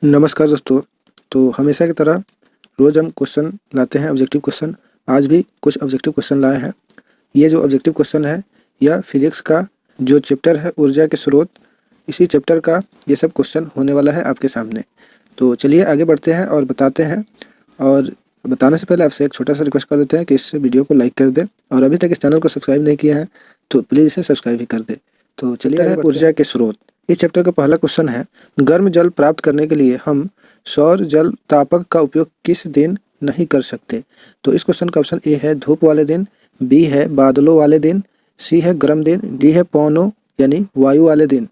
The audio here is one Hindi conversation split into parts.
नमस्कार दोस्तों। तो हमेशा की तरह रोज़ हम क्वेश्चन लाते हैं, ऑब्जेक्टिव क्वेश्चन। आज भी कुछ ऑब्जेक्टिव क्वेश्चन लाए हैं। ये जो ऑब्जेक्टिव क्वेश्चन है यह फिजिक्स का जो चैप्टर है ऊर्जा के स्रोत, इसी चैप्टर का ये सब क्वेश्चन होने वाला है आपके सामने। तो चलिए आगे बढ़ते हैं और बताते हैं। और बताने से पहले आपसे एक छोटा सा रिक्वेस्ट कर देते हैं कि इस वीडियो को लाइक कर दें, और अभी तक इस चैनल को सब्सक्राइब नहीं किया है तो प्लीज़ इसे सब्सक्राइब भी कर दें। तो चलिए, ऊर्जा के स्रोत। इस चैप्टर का पहला क्वेश्चन है, गर्म जल प्राप्त करने के लिए हम सौर जल तापक का उपयोग किस दिन नहीं कर सकते। तो इस क्वेश्चन का ऑप्शन ए है धूप वाले दिन, बी है बादलों वाले दिन, सी है गर्म दिन, डी है पवनों यानी वायु वाले दिन।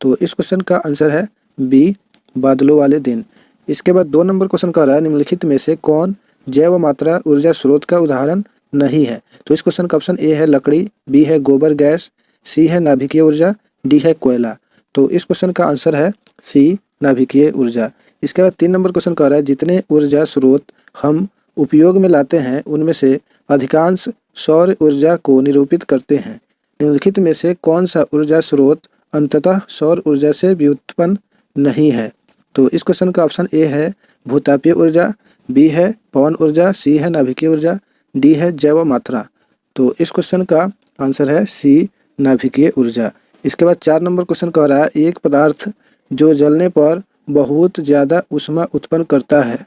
तो इस क्वेश्चन का आंसर है बी, बादलों वाले दिन। इसके बाद 2 नंबर क्वेश्चन कह रहा है, निम्नलिखित में से कौन जैव मात्रा ऊर्जा स्रोत का उदाहरण नहीं है। तो इस क्वेश्चन का ऑप्शन ए है लकड़ी, बी है गोबर गैस, सी है नाभिकीय ऊर्जा, डी है कोयला। तो इस क्वेश्चन का आंसर है सी, नाभिकीय ऊर्जा। इसके बाद 3 नंबर क्वेश्चन कह रहा है, जितने ऊर्जा स्रोत हम उपयोग में लाते हैं उनमें से अधिकांश सौर ऊर्जा को निरूपित करते हैं। निम्नलिखित में से कौन सा ऊर्जा स्रोत अंततः सौर ऊर्जा से व्युत्पन्न नहीं है। तो इस क्वेश्चन का ऑप्शन ए है भूतापीय ऊर्जा, बी है पवन ऊर्जा, सी है नाभिकीय ऊर्जा, डी है जैव मात्रा। तो इस क्वेश्चन का आंसर है सी, नाभिकीय ऊर्जा। इसके बाद 4 नंबर क्वेश्चन कह रहा है, एक पदार्थ जो जलने पर बहुत ज़्यादा ऊष्मा उत्पन्न करता है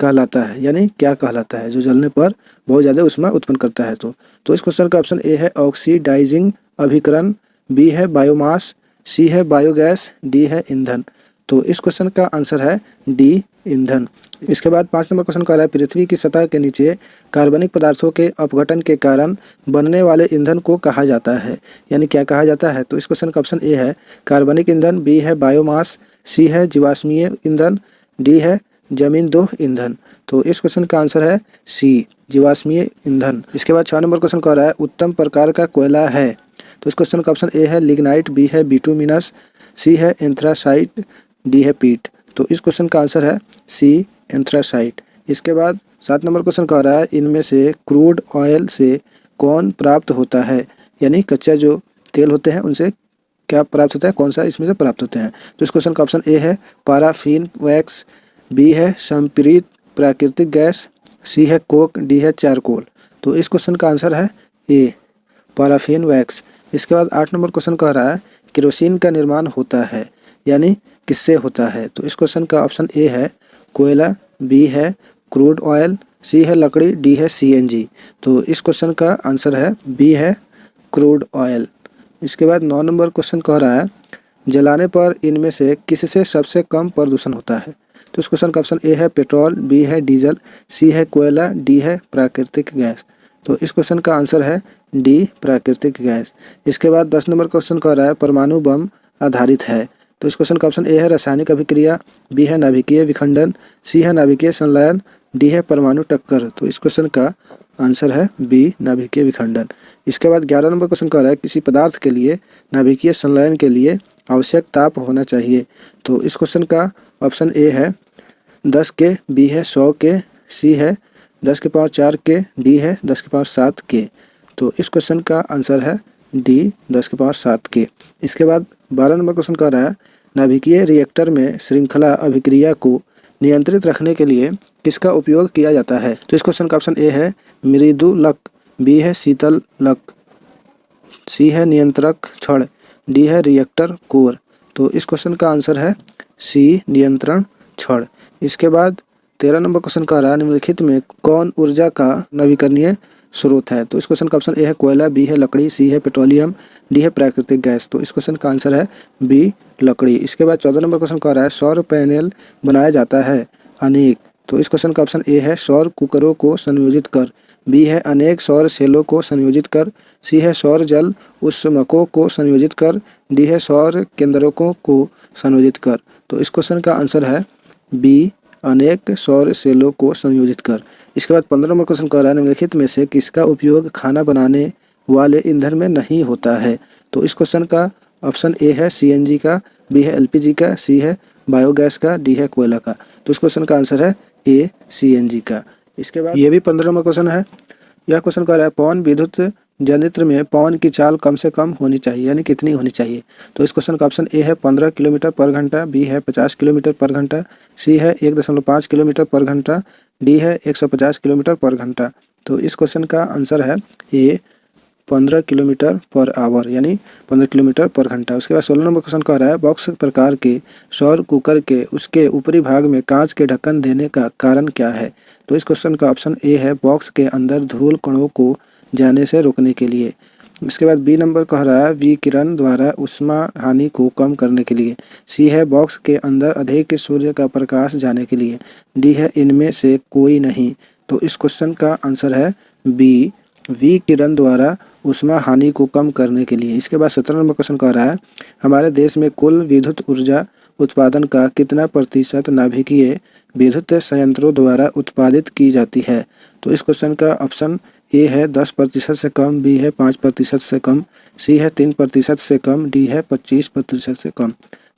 कहलाता है, यानी क्या कहलाता है जो जलने पर बहुत ज़्यादा ऊष्मा उत्पन्न करता है। तो इस क्वेश्चन का ऑप्शन ए है ऑक्सीडाइजिंग अभिकरण, बी है बायोमास, सी है बायोगैस, डी है ईंधन। तो इस क्वेश्चन का आंसर है डी, ईंधन। इसके बाद 5 नंबर क्वेश्चन कह रहा है, पृथ्वी की सतह के नीचे कार्बनिक पदार्थों के अपघटन के कारण बनने वाले ईंधन को कहा जाता है, यानी क्या कहा जाता है। तो इस क्वेश्चन का ऑप्शन ए है कार्बनिक ईंधन, बी है बायोमास, सी है जीवाश्मीय ईंधन, डी है जमीनदोह ईंधन। तो इस क्वेश्चन का आंसर है सी, जीवाश्मीय ईंधन। इसके बाद 6 नंबर क्वेश्चन कह रहा है, उत्तम प्रकार का कोयला है। तो इस क्वेश्चन का ऑप्शन ए है लिग्नाइट, बी है बिटुमिनस, सी है एंथ्रासाइट, डी है पीट। तो इस क्वेश्चन का आंसर है सी, एंथ्रासाइट। इसके बाद 7 नंबर क्वेश्चन कह रहा है, इनमें से क्रूड ऑयल से कौन प्राप्त होता है, यानी कच्चा जो तेल होते हैं उनसे क्या प्राप्त होता है, कौन सा इसमें से प्राप्त होते हैं। तो इस क्वेश्चन का ऑप्शन ए है पाराफिन वैक्स, बी है संपीड़ित प्राकृतिक गैस, सी है कोक, डी है चारकोल। तो इस क्वेश्चन का आंसर है ए, पाराफिन वैक्स। इसके बाद 8 नंबर क्वेश्चन कह रहा है, केरोसिन का निर्माण होता है, यानी किससे होता है। तो इस क्वेश्चन का ऑप्शन ए है कोयला, बी है क्रूड ऑयल, सी है लकड़ी, डी है सीएनजी। तो इस क्वेश्चन का आंसर है बी है क्रूड ऑयल। इसके बाद 9 नंबर क्वेश्चन कह रहा है, जलाने पर इनमें से किससे सबसे कम प्रदूषण होता है। तो इस क्वेश्चन का ऑप्शन ए है पेट्रोल, बी है डीजल, सी है कोयला, डी है प्राकृतिक गैस। तो इस क्वेश्चन का आंसर है डी, प्राकृतिक गैस। इसके बाद 10 नंबर क्वेश्चन कह रहा है, परमाणु बम आधारित है। तो इस क्वेश्चन का ऑप्शन ए है रासायनिक अभिक्रिया, बी है नाभिकीय विखंडन, सी है नाभिकीय संलयन, डी है परमाणु टक्कर। तो इस क्वेश्चन का आंसर है बी, नाभिकीय विखंडन। इसके बाद 11 नंबर क्वेश्चन कह रहा है, किसी पदार्थ के लिए नाभिकीय संलयन के लिए आवश्यक ताप होना चाहिए। तो इस क्वेश्चन का ऑप्शन ए है 10 के, बी है 100 के, सी है 10 के पावर 4 के, डी है 10 के पावर 7 के। तो इस क्वेश्चन का आंसर है डी, 10 के पावर 7 के। इसके बाद 12 नंबर क्वेश्चन कह रहा है, नाभिकीय रिएक्टर में श्रृंखला अभिक्रिया को नियंत्रित रखने के लिए किसका उपयोग किया जाता है। तो इस क्वेश्चन का ऑप्शन ए है मृदुलक, बी है शीतलक, सी है नियंत्रक छड़, डी है रिएक्टर कोर। तो इस क्वेश्चन का आंसर है सी, नियंत्रण छड़। इसके बाद 13 नंबर क्वेश्चन कह रहा है, निम्नलिखित में कौन ऊर्जा का नवीकरणीय स्रोत है। तो इस क्वेश्चन का ऑप्शन ए है कोयला, बी है लकड़ी, सी है पेट्रोलियम, डी है प्राकृतिक गैस। तो इस क्वेश्चन का आंसर है बी, लकड़ी। इसके बाद 14 नंबर क्वेश्चन कह रहा है, सौर पैनल बनाया जाता है अनेक। तो इस क्वेश्चन का ऑप्शन ए है सौर कुकरों को संयोजित कर, बी है अनेक सौर सेलों को संयोजित कर, सी है सौर जल उष्मकों को संयोजित कर, डी है सौर केंद्रकों को संयोजित कर। तो इस क्वेश्चन का आंसर है बी, अनेक सौर सेलों को संयोजित कर। इसके बाद 15 नंबर क्वेश्चन कह रहा है, निम्नलिखित में से किसका उपयोग खाना बनाने वाले ईंधन में नहीं होता है। तो इस क्वेश्चन का ऑप्शन ए है सीएनजी का, बी है एलपीजी का, सी है बायोगैस का, डी है कोयला का। तो इस क्वेश्चन का आंसर है ए, सीएनजी का। इसके बाद ये भी 15 नंबर क्वेश्चन है। यह क्वेश्चन कह रहा है, पवन विद्युत यंत्र में पवन की चाल कम से कम होनी चाहिए, यानी कितनी होनी चाहिए। तो इस क्वेश्चन का ऑप्शन ए है 15 किलोमीटर पर घंटा, बी है 50 किलोमीटर पर घंटा, सी है 1.5 किलोमीटर पर घंटा, डी है 150 किलोमीटर पर घंटा। तो इस क्वेश्चन का आंसर है ए 15 किलोमीटर पर आवर, यानी 15 किलोमीटर पर घंटा। उसके बाद 16 नंबर क्वेश्चन कह रहा है बॉक्स प्रकार के सौर कुकर के उसके ऊपरी भाग में कांच के ढक्कन देने का कारण क्या है। तो इस क्वेश्चन का ऑप्शन ए है बॉक्स के अंदर धूल कणों को जाने से रोकने के लिए। इसके बाद बी नंबर कह रहा है विकिरण द्वारा ऊष्मा हानि को कम करने के लिए। सी है बॉक्स के अंदर अधिक सूर्य का प्रकाश जाने के लिए। डी है इनमें से कोई नहीं। तो इस क्वेश्चन का आंसर है बी विकिरण द्वारा ऊष्मा हानि को कम करने के लिए। इसके बाद 17 नंबर क्वेश्चन कह रहा है हमारे देश में कुल विद्युत ऊर्जा उत्पादन का कितना प्रतिशत नाभिकीय विद्युत संयंत्रों द्वारा उत्पादित की जाती है। तो इस क्वेश्चन का ऑप्शन ए है 10% से कम, बी है 5% से कम, सी है 3% से कम, डी है 25% से कम।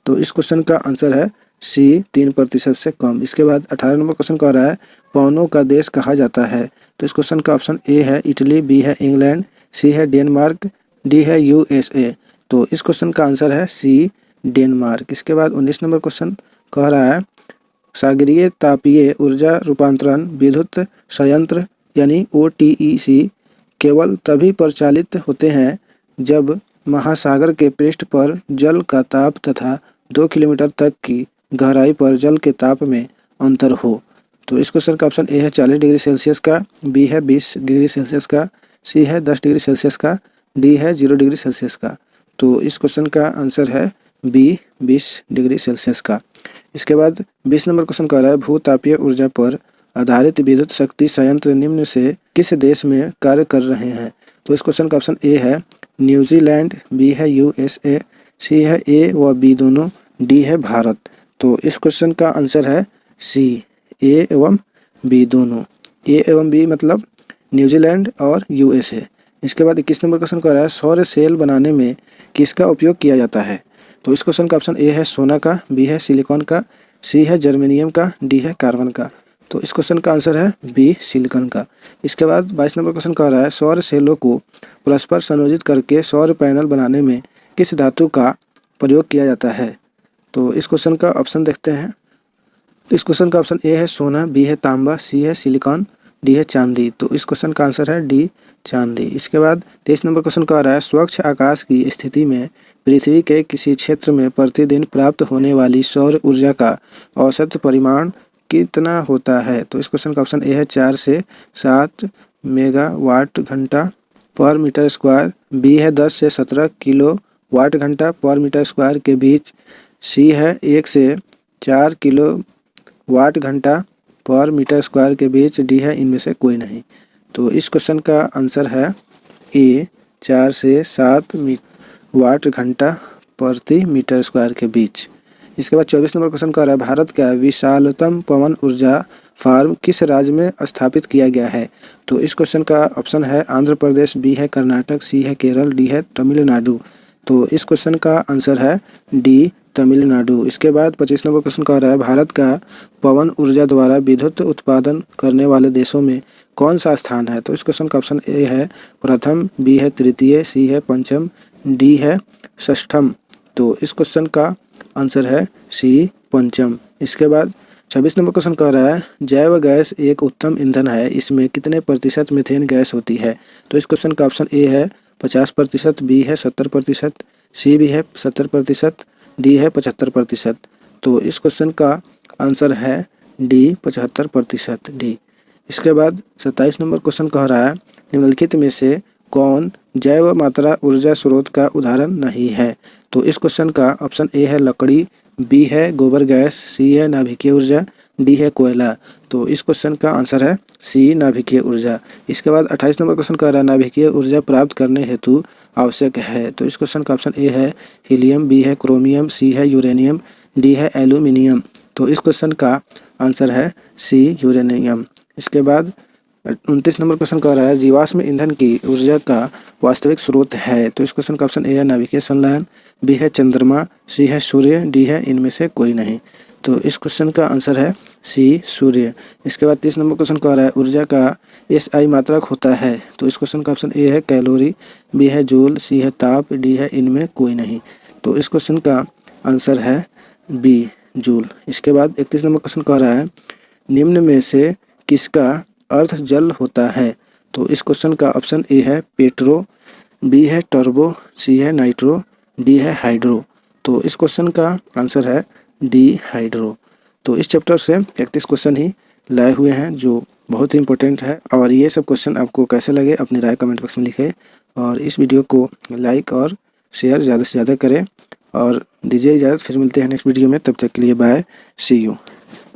तो इस क्वेश्चन का आंसर है सी 3% से कम। इसके बाद 18 नंबर क्वेश्चन कह रहा है पवनों का देश कहा जाता है। तो इस क्वेश्चन का ऑप्शन ए है इटली, बी है इंग्लैंड, सी है डेनमार्क, डी है यूएसए। तो इस क्वेश्चन का आंसर है सी डेनमार्क। इसके बाद 19 नंबर क्वेश्चन कह रहा है सागरीय तापीय ऊर्जा रूपांतरण विद्युत संयंत्र यानी OTEC केवल तभी प्रचालित होते हैं जब महासागर के पृष्ठ पर जल का ताप तथा 2 किलोमीटर तक की गहराई पर जल के ताप में अंतर हो। तो इस क्वेश्चन का ऑप्शन ए है 40 डिग्री सेल्सियस का, बी है 20 डिग्री सेल्सियस का, सी है 10 डिग्री सेल्सियस का, डी है 0 डिग्री सेल्सियस का। तो इस क्वेश्चन का आंसर है बी 20 डिग्री सेल्सियस का। इसके बाद 20 नंबर क्वेश्चन कह रहा है भूतापीय ऊर्जा पर आधारित विद्युत शक्ति संयंत्र निम्न से किस देश में कार्य कर रहे हैं। तो इस क्वेश्चन का ऑप्शन ए है न्यूजीलैंड, बी है USA, सी है ए व बी दोनों, डी है भारत। तो इस क्वेश्चन का आंसर है सी ए एवं बी दोनों। ए एवं बी मतलब न्यूजीलैंड और USA। इसके बाद 21 नंबर क्वेश्चन कह रहा है सौर सेल बनाने में किसका उपयोग किया जाता है। तो इस क्वेश्चन का ऑप्शन ए है सोना का, बी है सिलिकॉन का, सी है जर्मेनियम का, डी है कार्बन का। तो इस क्वेश्चन का आंसर है बी सिलिकॉन का। इसके बाद 22 नंबर क्वेश्चन कह रहा है सौर सेलों को परस्पर संयोजित करके सौर पैनल बनाने में किस धातु का प्रयोग किया जाता है। तो इस क्वेश्चन का ऑप्शन देखते हैं। इस क्वेश्चन का ऑप्शन ए है सोना, बी है तांबा, सी है सिलिकॉन, डी है चांदी। तो इस क्वेश्चन का आंसर है डी चांदी। इसके बाद 23 नंबर क्वेश्चन कह रहा है स्वच्छ आकाश की स्थिति में पृथ्वी के किसी क्षेत्र में प्रतिदिन प्राप्त होने वाली सौर ऊर्जा का औसत परिमाण कितना होता है। तो इस क्वेश्चन का ऑप्शन ए है 4 से 7 मेगावाट घंटा पर मीटर स्क्वायर, बी है 10 से 17 किलो वाट घंटा पर मीटर स्क्वायर के बीच, सी है 1 से 4 किलो वाट घंटा पर मीटर स्क्वायर के बीच, डी है इनमें से कोई नहीं। तो इस क्वेश्चन का आंसर है ए 4 से 7 वाट घंटा प्रति मीटर स्क्वायर के बीच। इसके बाद 24 नंबर क्वेश्चन कह रहा है भारत का विशालतम पवन ऊर्जा फार्म किस राज्य में स्थापित किया गया है। तो इस क्वेश्चन का ऑप्शन है आंध्र प्रदेश, बी है कर्नाटक, सी है केरल, डी है तमिलनाडु। तो इस क्वेश्चन का आंसर है डी तमिलनाडु। इसके बाद 25 नंबर क्वेश्चन कह रहा है भारत का पवन ऊर्जा द्वारा विद्युत उत्पादन करने वाले देशों में कौन सा स्थान है। तो इस क्वेश्चन का ऑप्शन ए है प्रथम, बी है तृतीय, सी है पंचम, डी है षष्ठम। तो इस क्वेश्चन का आंसर है सी पंचम। इसके बाद 26 नंबर क्वेश्चन कह रहा है जैव गैस एक उत्तम ईंधन है, इसमें कितने प्रतिशत मीथेन गैस होती है। तो इस क्वेश्चन का ऑप्शन ए है 50%, बी है 70%, सी भी है 70%, डी है 75%। तो इस क्वेश्चन का आंसर है डी 75% डी। इसके बाद 27 नंबर क्वेश्चन कह रहा है निम्नलिखित में से कौन जैव मात्रा ऊर्जा स्रोत का उदाहरण नहीं है। तो इस क्वेश्चन का ऑप्शन ए है लकड़ी, बी है गोबर गैस, सी है नाभिकीय ऊर्जा, डी है कोयला। तो इस क्वेश्चन का आंसर है सी नाभिकीय ऊर्जा। इसके बाद 28 नंबर क्वेश्चन कह रहा है नाभिकीय ऊर्जा प्राप्त करने हेतु आवश्यक है। तो इस क्वेश्चन का ऑप्शन ए है हीलियम, बी है क्रोमियम, सी है यूरेनियम, डी है एल्यूमिनियम। तो इस क्वेश्चन का आंसर है सी यूरेनियम। इसके बाद 29 नंबर क्वेश्चन कह रहा है जीवाश्म ईंधन की ऊर्जा का वास्तविक स्रोत है। तो इस क्वेश्चन का ऑप्शन ए है नाभिकीय संलयन, बी है चंद्रमा, सी है सूर्य, डी है इनमें से कोई नहीं। तो इस क्वेश्चन का आंसर है सी सूर्य। इसके बाद 30 नंबर क्वेश्चन कह रहा है ऊर्जा का एसआई मात्रक होता है। तो इस क्वेश्चन का ऑप्शन ए है कैलोरी, बी है जूल, सी है ताप, डी है इनमें कोई नहीं। तो इस क्वेश्चन का आंसर है बी जूल। इसके बाद 31 नंबर क्वेश्चन कह रहा है निम्न में से किसका अर्ध जल होता है। तो इस क्वेश्चन का ऑप्शन ए है पेट्रो, बी है टर्बो, सी है नाइट्रो, डी है हाइड्रो। तो इस क्वेश्चन का आंसर है डी हाइड्रो। तो इस चैप्टर से 31 क्वेश्चन ही लाए हुए हैं जो बहुत ही इंपॉर्टेंट है। और ये सब क्वेश्चन आपको कैसे लगे अपनी राय कमेंट बॉक्स में लिखें और इस वीडियो को लाइक और शेयर ज़्यादा से ज़्यादा करें और दीजिए इजाज़त। फिर मिलते हैं नेक्स्ट वीडियो में, तब तक के लिए बाय, सी यू।